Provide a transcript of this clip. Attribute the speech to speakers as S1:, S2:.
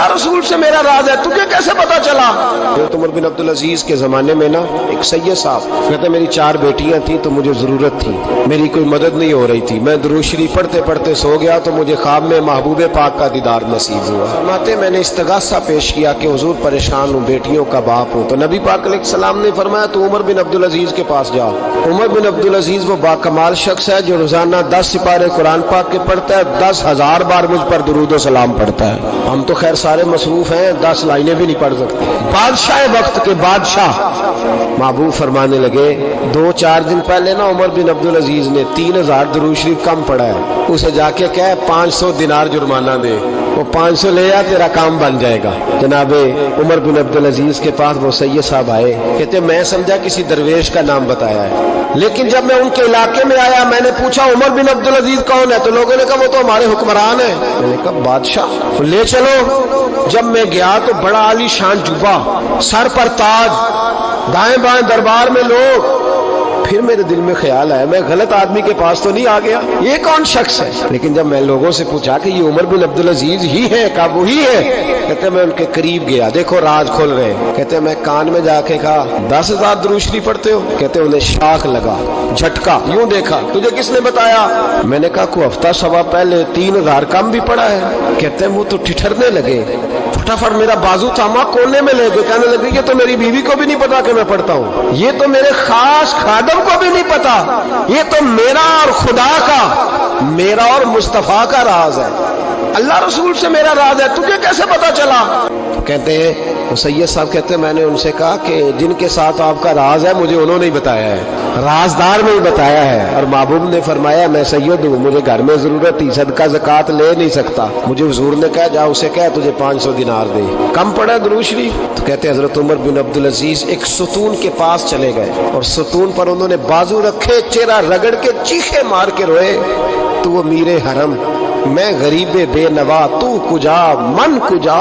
S1: अल्लाह रसूल से मेरा राज है, तुझे कैसे पता चला? उमर बिन अब्दुल अजीज के जमाने में ना एक सैयद साहब कहते मेरी 4 बेटियां थी तो मुझे जरूरत थी, मेरी कोई मदद नहीं हो रही थी, मैं दुरूद शरीफ पढ़ते पढ़ते सो गया तो मुझे ख्वाब में महबूब पाक का दीदार नसीब हुआ। फरमाते मैंने इस्तगासा पेश किया कि हुजूर परेशान हूँ, बेटियों का बाप हूँ। तो नबी पाक अलैहिस्सलाम ने फरमाया तो उमर बिन अब्दुल अजीज के पास जाओ। उमर बिन अब्दुल अजीज वो बाकमाल शख्स है जो रोजाना 10 सिपारे कुरान पाक के पढ़ता है, 10,000 बार मुझ पर दुरूद सलाम पढ़ता है। हम तो खैर सारे मसरूफ हैं, 10 लाइनें भी नहीं पढ़ सकते। बादशाह वक्त के बादशाह महबूब फरमाने लगे 2-4 दिन पहले ना उमर बिन अब्दुल अजीज ने 3000 दुरूद शरीफ कम पढ़ा है, उसे जाके कह 500 दिनार जुर्माना दे, वो 500 ले आ, तेरा काम बन जाएगा। जनाबे उमर बिन अब्दुल अजीज के पास वो सैयद साहब आए, कहते मैं समझा किसी दरवेश का नाम बताया है, लेकिन जब मैं उनके इलाके में आया मैंने पूछा उमर बिन अब्दुल अजीज कौन है, तो लोगों ने कहा वो तो हमारे हुक्मरान है। मैंने कहा बादशाह, तो ले चलो। जब मैं गया तो बड़ा आलीशान जुब्बा, सर पर ताज, दाएं बाएं दरबार में लोग। फिर मेरे दिल में ख्याल आया मैं गलत आदमी के पास तो नहीं आ गया, ये कौन शख्स है? लेकिन जब मैं लोगों से पूछा कि ये उमर बिन अब्दुल अजीज ही है, का वही है? कहते मैं उनके करीब गया, देखो राज खोल रहे। कहते मैं कान में जाके कहा 10,000 दुरूद शरीफ पढ़ते हो? कहते उन्हें शाख लगा, झटका, यूं देखा, तुझे किसने बताया? मैंने कहा को हफ्ता सवा पहले 3000 कम भी पड़ा है। कहते वो तो ठिठरने लगे, फटाफट मेरा बाजू थामा, कोने में ले गए, कहने लगे ये तो मेरी बीवी को भी नहीं पता कि मैं पढ़ता हूँ, ये तो मेरे खास खादम को भी नहीं पता, ये तो मेरा और खुदा का, मेरा और मुस्तफा का राज है, अल्लाह रसूल से मेरा राज है, तुझे कैसे पता चला? कहते हैं तो सैयद साहब कहते हैं मैंने उनसे कहा कि जिनके साथ आपका राज है मुझे उन्होंने ही बताया है, राजदार ने ही बताया है, और महबूब ने फरमाया मैं सैयद हूँ, मुझे घर में जरूरत थी, सदका ज़कात ले नहीं सकता, मुझे हुजूर ने कहा जा उसे कह तुझे 500 दिनार दे, कम पड़ा दुरूद शरीफ। तो कहते हैं हजरत उमर बिन अब्दुल अजीज एक सतून के पास चले गए और सतून पर उन्होंने बाजू रखे, चेहरा रगड़ के चीखे मार के रोए, तो वो मीरे हरम, मैं गरीबे बेनवा, तू कुजा मन कुजा।